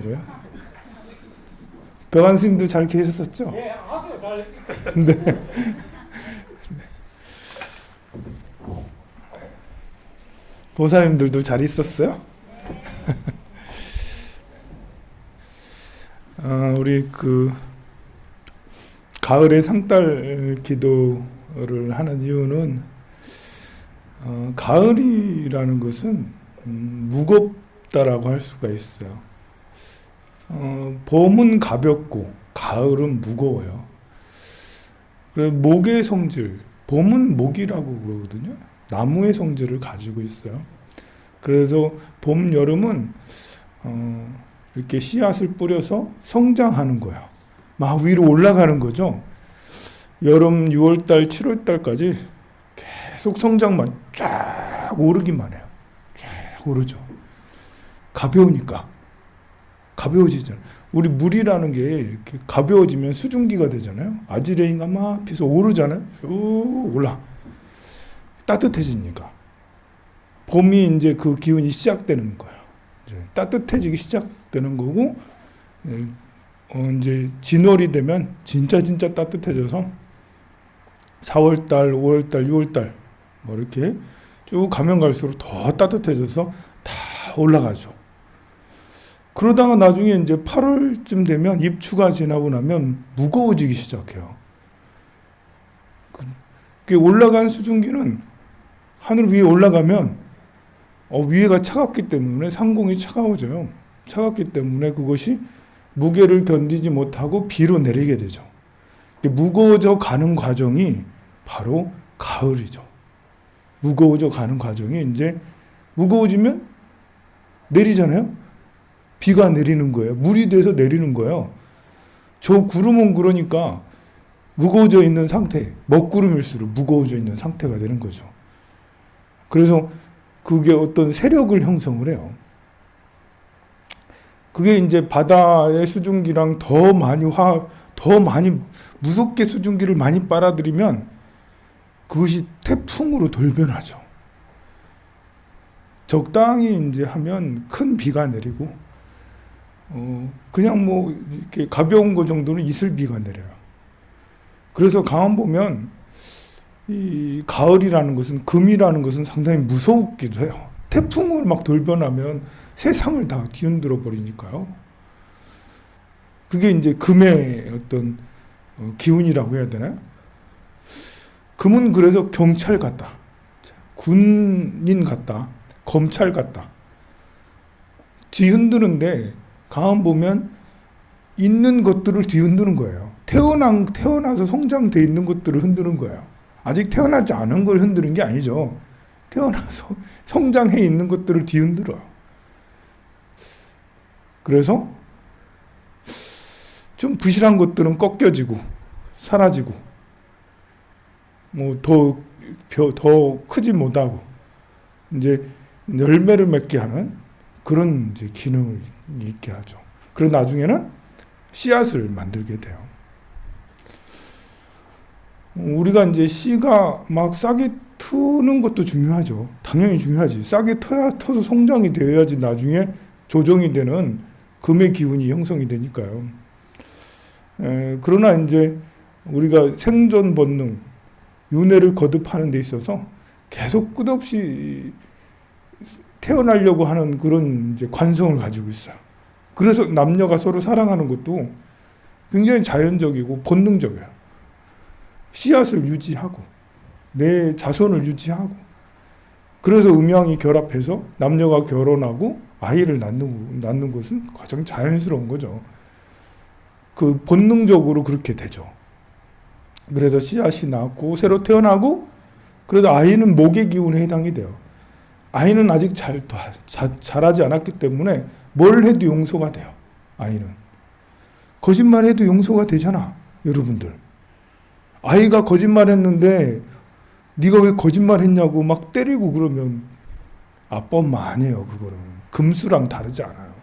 계시더라고요. 배관 스님도 잘 계셨었죠? 예, 아주 잘. 네. 보살님들도 잘 있었어요? 우리 가을에 상달 기도를 하는 이유는 가을이라는 것은 무겁다라고 할 수가 있어요. 봄은 가볍고 가을은 무거워요. 그래서 목의 성질, 봄은 목이라고 그러거든요. 나무의 성질을 가지고 있어요. 그래서 봄, 여름은 이렇게 씨앗을 뿌려서 성장하는 거예요. 막 위로 올라가는 거죠. 여름 6월달, 7월달까지 계속 성장만 쫙 오르기만 해요. 쫙 오르죠. 가벼우니까. 가벼워지잖아요. 우리 물이라는 게 이렇게 가벼워지면 수증기가 되잖아요. 아지레인가 막 피서 오르잖아요. 쭉 올라. 따뜻해지니까. 봄이 이제 그 기운이 시작되는 거예요. 이제 따뜻해지기 시작되는 거고, 이제 진월이 되면 진짜 따뜻해져서 4월달, 5월달, 6월달 뭐 이렇게 쭉 가면 갈수록 더 따뜻해져서 다 올라가죠. 그러다가 나중에 이제 8월쯤 되면 입추가 지나고 나면 무거워지기 시작해요. 그 올라간 수증기는 하늘 위에 올라가면 위에가 차갑기 때문에 상공이 차가워져요. 차갑기 때문에 그것이 무게를 견디지 못하고 비로 내리게 되죠. 무거워져 가는 과정이 바로 가을이죠. 무거워져 가는 과정이 이제 무거워지면 내리잖아요. 비가 내리는 거예요. 물이 돼서 내리는 거예요. 저 구름은 그러니까 무거워져 있는 상태, 먹구름일수록 무거워져 있는 상태가 되는 거죠. 그래서 그게 어떤 세력을 형성을 해요. 그게 이제 바다의 수증기랑 더 많이 무섭게 수증기를 많이 빨아들이면 그것이 태풍으로 돌변하죠. 적당히 이제 하면 큰 비가 내리고, 그냥 뭐 이렇게 가벼운 거 정도는 이슬비가 내려요. 그래서 가만 보면 이 가을이라는 것은, 금이라는 것은 상당히 무섭기도 해요. 태풍을 막 돌변하면 세상을 다 뒤흔들어 버리니까요. 그게 이제 금의 어떤 기운이라고 해야 되나요? 금은 그래서 경찰 같다, 군인 같다, 검찰 같다. 뒤흔드는데 가만 보면 있는 것들을 뒤흔드는 거예요. 태어나서 성장돼 있는 것들을 흔드는 거예요. 아직 태어나지 않은 걸 흔드는 게 아니죠. 태어나서 성장해 있는 것들을 뒤흔들어요. 그래서 좀 부실한 것들은 꺾여지고 사라지고, 뭐 더 크지 못하고 이제 열매를 맺게 하는 그런 이제 기능을 있게 하죠. 그리고 나중에는 씨앗을 만들게 돼요. 우리가 이제 씨가 막 싹이 트는 것도 중요하죠. 당연히 중요하지. 싹이 터서 성장이 되어야지 나중에 조정이 되는 금의 기운이 형성이 되니까요. 그러나 이제 우리가 생존 본능, 윤회를 거듭하는 데 있어서 계속 끝없이 태어나려고 하는 그런 이제 관성을 가지고 있어요. 그래서 남녀가 서로 사랑하는 것도 굉장히 자연적이고 본능적이에요. 씨앗을 유지하고 내 자손을 유지하고, 그래서 음양이 결합해서 남녀가 결혼하고 아이를 낳는 것은 가장 자연스러운 거죠. 그 본능적으로 그렇게 되죠. 그래서 씨앗이 낳고 새로 태어나고, 그래도 아이는 목의 기운에 해당이 돼요. 아이는 아직 자라지 않았기 때문에 뭘 해도 용서가 돼요. 아이는 거짓말해도 용서가 되잖아. 여러분들, 아이가 거짓말했는데 네가 왜 거짓말했냐고 막 때리고 그러면 아빠 엄마 아니에요. 그거는 금수랑 다르지 않아요.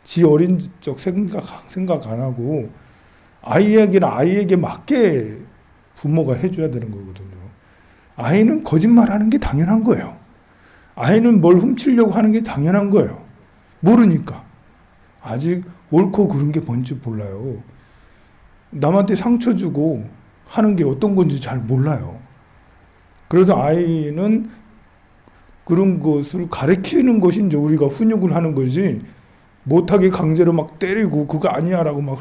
지 어린 적 생각 안 하고 아이에게 맞게 부모가 해줘야 되는 거거든요. 아이는 거짓말하는 게 당연한 거예요. 아이는 뭘 훔치려고 하는 게 당연한 거예요. 모르니까. 아직 옳고 그른 게 뭔지 몰라요. 남한테 상처 주고 하는 게 어떤 건지 잘 몰라요. 그래서 아이는 그런 것을 가르치는 것이 이제 우리가 훈육을 하는 거지, 못하게 강제로 막 때리고 그거 아니야라고 막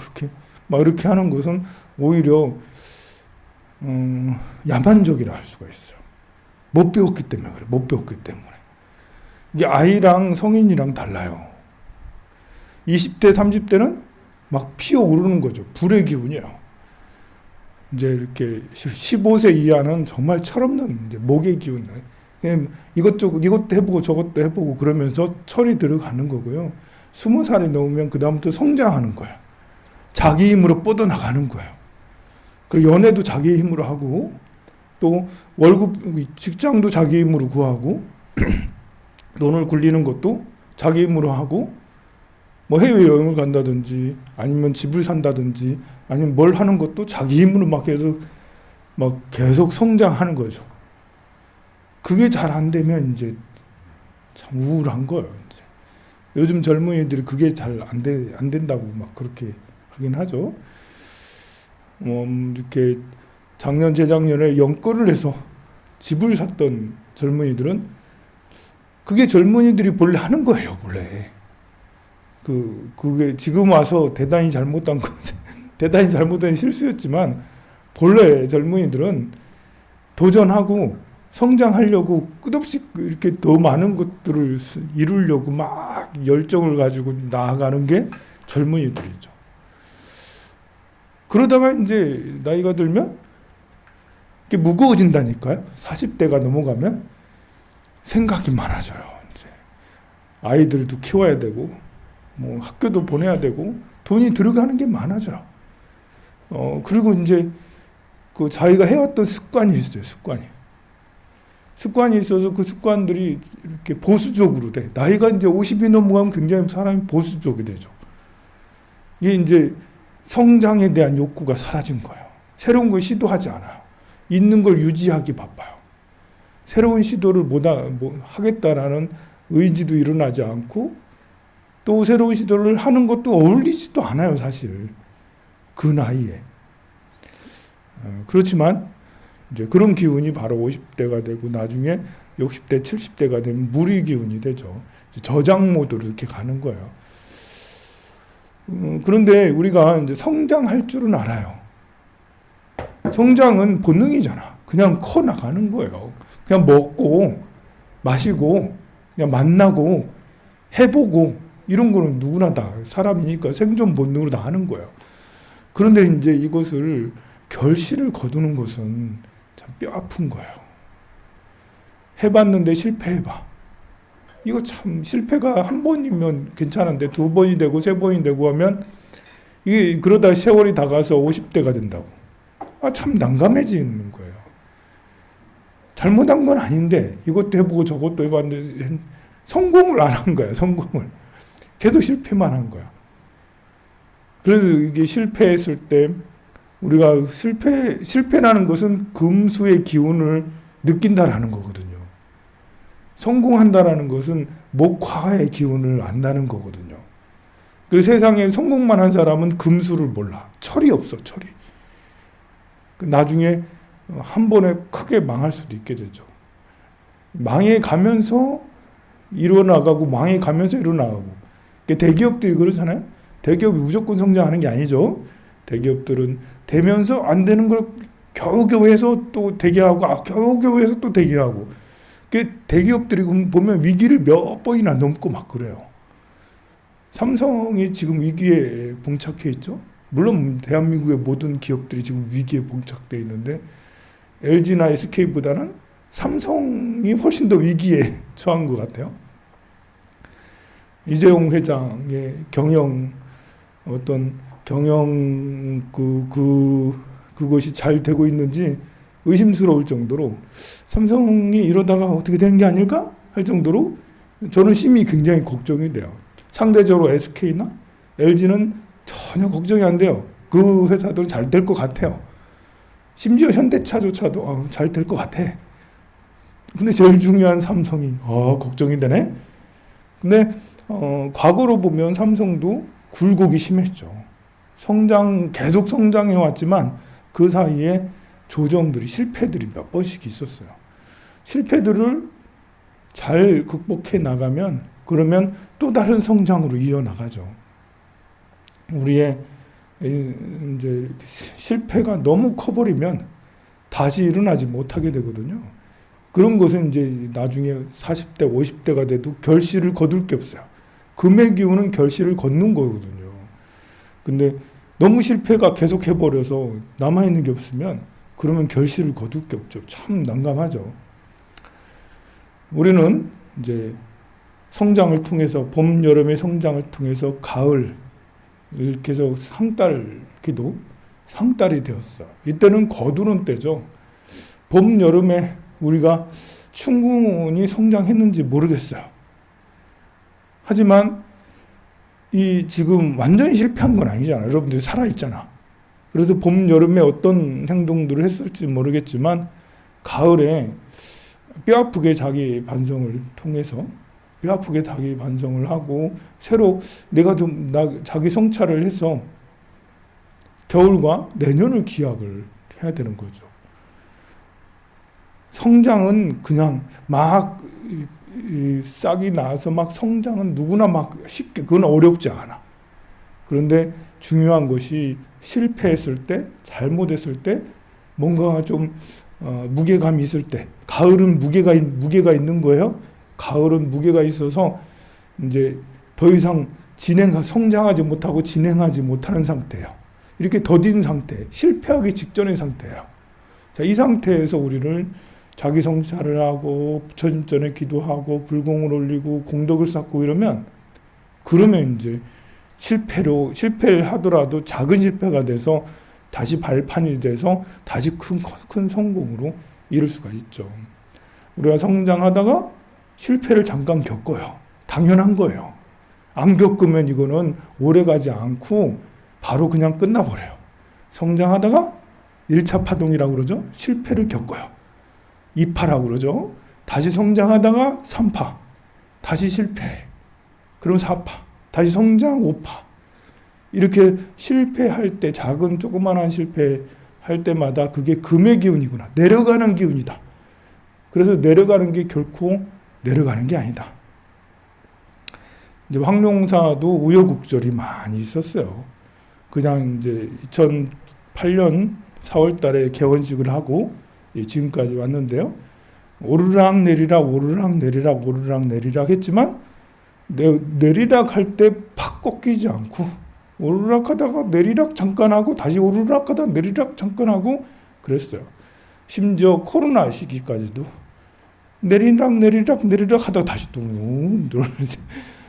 이렇게 하는 것은 오히려 야만적이라 할 수가 있어요. 못 배웠기 때문에 그래. 못 배웠기 때문에. 이게 아이랑 성인이랑 달라요. 20대, 30대는 막 피어오르는 거죠. 불의 기운이에요. 이제 이렇게 15세 이하는 정말 철없는 이제 목의 기운. 그냥 이것도 해보고 저것도 해보고 그러면서 철이 들어가는 거고요. 20살이 넘으면 그다음부터 성장하는 거예요. 자기 힘으로 뻗어나가는 거예요. 그리고 연애도 자기 힘으로 하고, 또 월급, 직장도 자기 힘으로 구하고, 돈을 굴리는 것도 자기 힘으로 하고, 뭐 해외여행을 간다든지, 아니면 집을 산다든지, 아니면 뭘 하는 것도 자기 힘으로 막 해서 막 계속 성장하는 거죠. 그게 잘 안 되면 이제 참 우울한 거예요. 이제. 요즘 젊은이들이 그게 잘 안 된다고 막 그렇게 하긴 하죠. 이렇게 작년, 재작년에 연끌을 해서 집을 샀던 젊은이들은 그게 젊은이들이 본래 하는 거예요, 본래. 그게 지금 와서 대단히 잘못한 거지. 대단히 잘못된 실수였지만, 본래 젊은이들은 도전하고 성장하려고 끝없이 이렇게 더 많은 것들을 이루려고 막 열정을 가지고 나아가는 게 젊은이들이죠. 그러다가 이제 나이가 들면 이게 무거워진다니까요. 40대가 넘어가면 생각이 많아져요. 이제 아이들도 키워야 되고, 뭐 학교도 보내야 되고, 돈이 들어가는 게 많아져요. 그리고 이제 그 자기가 해왔던 습관이 있어요. 습관이 있어서 그 습관들이 이렇게 보수적으로 돼. 나이가 이제 50이 넘어가면 굉장히 사람이 보수적이 되죠. 이게 이제 성장에 대한 욕구가 사라진 거예요. 새로운 걸 시도하지 않아요. 있는 걸 유지하기 바빠요. 새로운 시도를 하겠다라는 의지도 일어나지 않고, 또 새로운 시도를 하는 것도 어울리지도 않아요, 사실. 그 나이에. 그렇지만 이제 그런 기운이 바로 50대가 되고 나중에 60대, 70대가 되면 무리 기운이 되죠. 저장 모드로 이렇게 가는 거예요. 그런데 우리가 이제 성장할 줄은 알아요. 성장은 본능이잖아. 그냥 커 나가는 거예요. 그냥 먹고 마시고 그냥 만나고 해보고 이런 거는 누구나 다 사람이니까 생존 본능으로 다 하는 거예요. 그런데 이제 이것을 결실을 거두는 것은 참 뼈 아픈 거예요. 해봤는데 실패해봐. 이거 참 실패가 한 번이면 괜찮은데 두 번이 되고 세 번이 되고 하면 이게 그러다 세월이 다 가서 50대가 된다고. 참 난감해지는 거예요. 잘못한 건 아닌데 이것도 해보고 저것도 해봤는데 성공을 안 한 거야. 성공을. 계속 실패만 한 거야. 그래서 이게 실패했을 때 우리가 실패라는 것은 금수의 기운을 느낀다라는 거거든요. 성공한다라는 것은 목화의 기운을 안다는 거거든요. 그래서 세상에 성공만 한 사람은 금수를 몰라. 철이 없어, 철이. 나중에 한 번에 크게 망할 수도 있게 되죠. 망해가면서 일어나가고 망해가면서 일어나가고. 대기업들이 그러잖아요. 대기업이 무조건 성장하는 게 아니죠. 대기업들은 되면서 안 되는 걸 겨우겨우 해서 또 대기하고, 겨우겨우 해서 또 대기하고. 대기업들이 보면 위기를 몇 번이나 넘고 막 그래요. 삼성이 지금 위기에 봉착해 있죠. 물론 대한민국의 모든 기업들이 지금 위기에 봉착되어 있는데 LG나 SK보다는 삼성이 훨씬 더 위기에 처한 것 같아요. 이재용 회장의 그것이 잘 되고 있는지 의심스러울 정도로 삼성이 이러다가 어떻게 되는 게 아닐까 할 정도로 저는 심히 굉장히 걱정이 돼요. 상대적으로 SK나 LG는 전혀 걱정이 안 돼요. 그 회사들은 잘 될 것 같아요. 심지어 현대차조차도 잘 될 것 같아. 근데 제일 중요한 삼성이 걱정이 되네. 근데 과거로 보면 삼성도 굴곡이 심했죠. 계속 성장해 왔지만 그 사이에 조정들이, 실패들이 몇 번씩 있었어요. 실패들을 잘 극복해 나가면 그러면 또 다른 성장으로 이어나가죠. 우리의 이제 실패가 너무 커버리면 다시 일어나지 못하게 되거든요. 그런 것은 이제 나중에 40대, 50대가 돼도 결실을 거둘 게 없어요. 금의 기운은 결실을 걷는 거거든요. 근데 너무 실패가 계속 해버려서 남아있는 게 없으면 그러면 결실을 거둘 게 없죠. 참 난감하죠. 우리는 이제 성장을 통해서, 봄, 여름의 성장을 통해서 가을, 이렇게 해서 상달기도 상달이 되었어. 이때는 거두는 때죠. 봄, 여름에 우리가 충분히 성장했는지 모르겠어요. 하지만 이 지금 완전히 실패한 건 아니잖아요. 여러분들이 살아있잖아. 그래서 봄, 여름에 어떤 행동들을 했을지 모르겠지만 가을에 뼈아프게 자기 반성을 통해서 뼈아프게 자기 반성을 하고 새로 내가 좀 자기 성찰을 해서 겨울과 내년을 기약을 해야 되는 거죠. 성장은 그냥 막 싹이 나서 막 성장은 누구나 막 쉽게, 그건 어렵지 않아. 그런데 중요한 것이 실패했을 때, 잘못했을 때, 뭔가 좀 무게감이 있을 때, 가을은 무게가 있는 거예요. 가을은 무게가 있어서 이제 더 이상 성장하지 못하고 진행하지 못하는 상태예요. 이렇게 더딘 상태, 실패하기 직전의 상태예요. 자, 이 상태에서 우리를 자기 성찰을 하고 부처님전에 기도하고 불공을 올리고 공덕을 쌓고 이러면 그러면 이제 실패를 하더라도 작은 실패가 돼서 다시 발판이 돼서 다시 큰 성공으로 이룰 수가 있죠. 우리가 성장하다가 실패를 잠깐 겪어요. 당연한 거예요. 안 겪으면 이거는 오래가지 않고 바로 그냥 끝나버려요. 성장하다가 1차 파동이라고 그러죠. 실패를 겪어요. 2파라고 그러죠. 다시 성장하다가 3파, 다시 실패, 그럼 4파, 다시 성장 5파. 이렇게 실패할 때, 작은 조그만한 실패할 때마다 그게 금의 기운이구나, 내려가는 기운이다. 그래서 내려가는 게 결코 내려가는 게 아니다. 이제 황룡사도 우여곡절이 많이 있었어요. 그냥 이제 2008년 4월 달에 개원식을 하고 지금까지 왔는데요. 오르락 내리락 오르락 내리락 오르락 내리락 했지만 내리락 할 때 팍 꺾이지 않고 오르락 하다가 내리락 잠깐 하고 다시 오르락 하다가 내리락 잠깐 하고 그랬어요. 심지어 코로나 시기까지도 내리락 내리락 내리락 하다가 다시 둥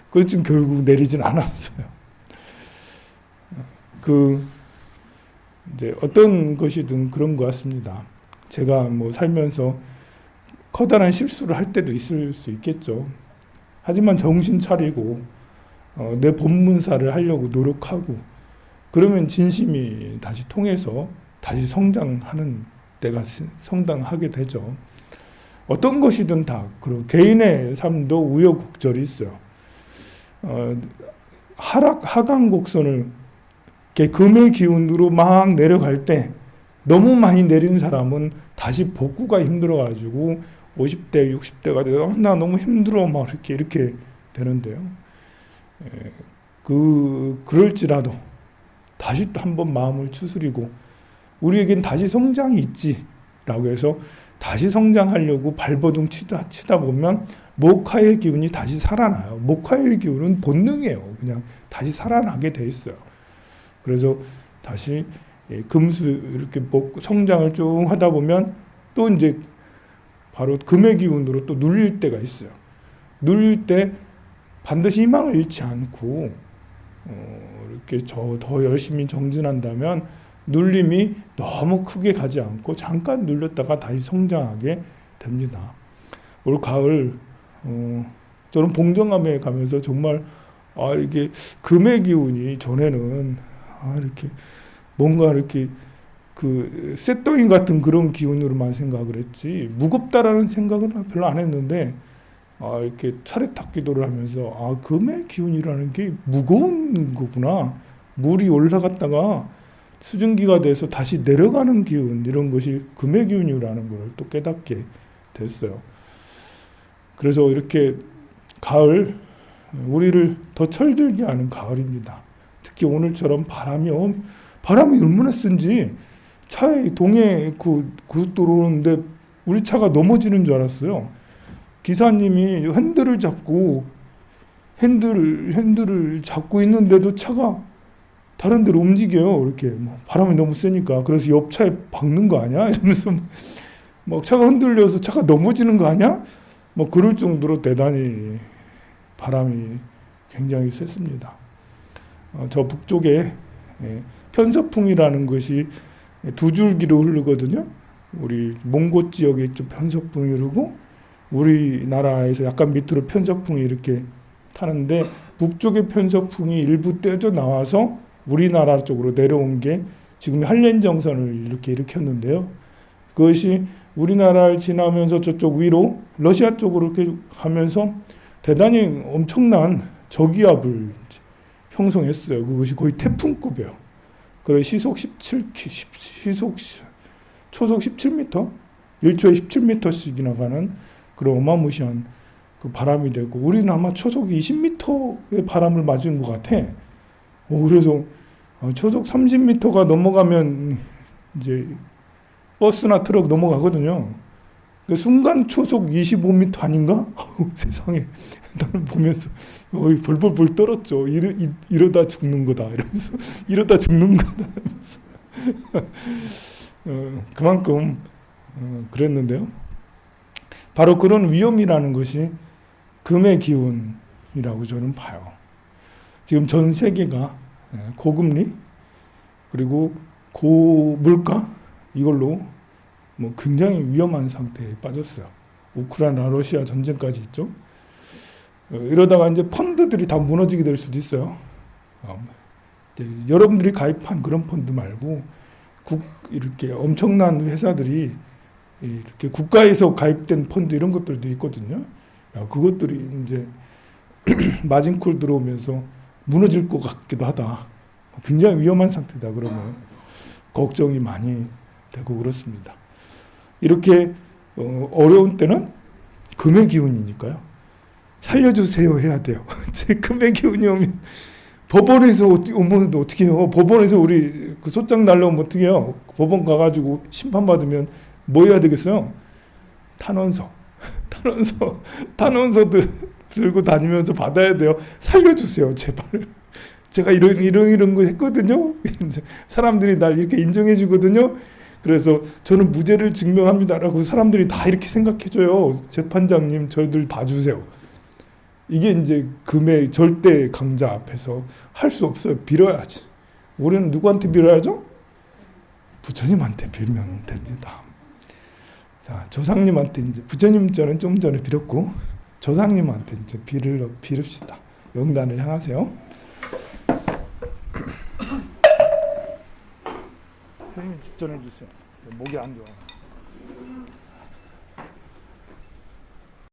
그것 좀 결국 내리진 않았어요. 이제 어떤 것이든 그런 것 같습니다. 제가 뭐 살면서 커다란 실수를 할 때도 있을 수 있겠죠. 하지만 정신 차리고 내 본문사를 하려고 노력하고 그러면 진심이 다시 통해서 다시 성장하는 때가 성장하게 되죠. 어떤 것이든 다 그리고 개인의 삶도 우여곡절이 있어요. 하강 곡선을 금의 기운으로 막 내려갈 때 너무 많이 내린 사람은 다시 복구가 힘들어가지고 50대, 60대가 돼서 나 너무 힘들어 막 이렇게 되는데요. 그럴지라도 다시 또 한번 마음을 추스리고 우리에겐 다시 성장이 있지라고 해서 다시 성장하려고 발버둥 치다 보면 목화의 기운이 다시 살아나요. 목화의 기운은 본능이에요. 그냥 다시 살아나게 돼 있어요. 그래서 다시 금수 이렇게 성장을 쭉 하다 보면 또 이제 바로 금의 기운으로 또 눌릴 때가 있어요. 눌릴 때 반드시 희망을 잃지 않고 이렇게 더 열심히 정진한다면 눌림이 너무 크게 가지 않고 잠깐 눌렸다가 다시 성장하게 됩니다. 올 가을 저는 봉정암에 가면서 정말 이게 금의 기운이 전에는 이렇게 뭔가 이렇게 쇳덩이 같은 그런 기운으로만 생각을 했지 무겁다라는 생각은 별로 안 했는데 이렇게 차례탁 기도를 하면서 금의 기운이라는 게 무거운 거구나. 물이 올라갔다가 수증기가 돼서 다시 내려가는 기운, 이런 것이 금의 기운이라는 걸 또 깨닫게 됐어요. 그래서 이렇게 가을, 우리를 더 철들게 하는 가을입니다. 특히 오늘처럼 바람이 얼마나 센지, 차에 동해 고속도로 오는데 우리 차가 넘어지는 줄 알았어요. 기사님이 핸들을 잡고 있는데도 차가 다른 데로 움직여요. 이렇게 바람이 너무 세니까. 그래서 옆 차에 박는 거 아니야? 이러면서 막 차가 흔들려서 차가 넘어지는 거 아니야? 그럴 정도로 대단히 바람이 굉장히 셌습니다. 저 북쪽에 편서풍이라는 것이 두 줄기로 흐르거든요. 우리 몽고 지역에 좀 편서풍이 흐르고, 우리나라에서 약간 밑으로 편서풍이 이렇게 타는데, 북쪽의 편서풍이 일부 떼져 나와서 우리나라 쪽으로 내려온 게 지금 한랭정선을 이렇게 일으켰는데요. 그것이 우리나라를 지나면서 저쪽 위로 러시아 쪽으로 이렇게 가면서 대단히 엄청난 저기압을 형성했어요. 그것이 거의 태풍급이에요. 그래서 초속 17m, 1초에 17m씩 나가는 그런 어마무시한 그 바람이 되고, 우리는 아마 초속 20m의 바람을 맞은 것 같아. 그래서 초속 30m가 넘어가면 이제 버스나 트럭 넘어가거든요. 순간 초속 25m 아닌가? 세상에. 나는 보면서 벌벌벌 떨었죠. 이러다 죽는 거다 이러면서. 이러다 죽는 거다 이러면서. 그만큼 그랬는데요. 바로 그런 위험이라는 것이 금의 기운이라고 저는 봐요. 지금 전 세계가 고금리 그리고 고물가, 이걸로 굉장히 위험한 상태에 빠졌어요. 우크라이나 러시아 전쟁까지 있죠. 이러다가 이제 펀드들이 다 무너지게 될 수도 있어요. 여러분들이 가입한 그런 펀드 말고 이렇게 엄청난 회사들이 이렇게 국가에서 가입된 펀드, 이런 것들도 있거든요. 그것들이 이제 마진콜 들어오면서 무너질 것 같기도 하다. 굉장히 위험한 상태다. 그러면 걱정이 많이 되고 그렇습니다. 이렇게 어려운 때는 금의 기운이니까요. 살려주세요 해야 돼요. 제 금의 기운이 오면 법원에서 오면 어떻게 해요? 법원에서 우리 그 소장 날라오면 어떻게 해요? 법원 가가지고 심판받으면 뭐 해야 되겠어요? 탄원서도 들고 다니면서 받아야 돼요. 살려주세요, 제발. 제가 이런 거 했거든요. 사람들이 날 이렇게 인정해 주거든요. 그래서 저는 무죄를 증명합니다라고 사람들이 다 이렇게 생각해줘요. 재판장님, 저희들 봐주세요. 이게 이제 금의 절대 강자 앞에서 할 수 없어요. 빌어야지. 우리는 누구한테 빌어야죠? 부처님한테 빌면 됩니다. 자, 조상님한테 이제, 부처님 저는 좀 전에 빌었고, 조상님한테 이제 빌읍시다. 영단을 향하세요. 선생님이 직전해 주세요. 목이 안 좋아.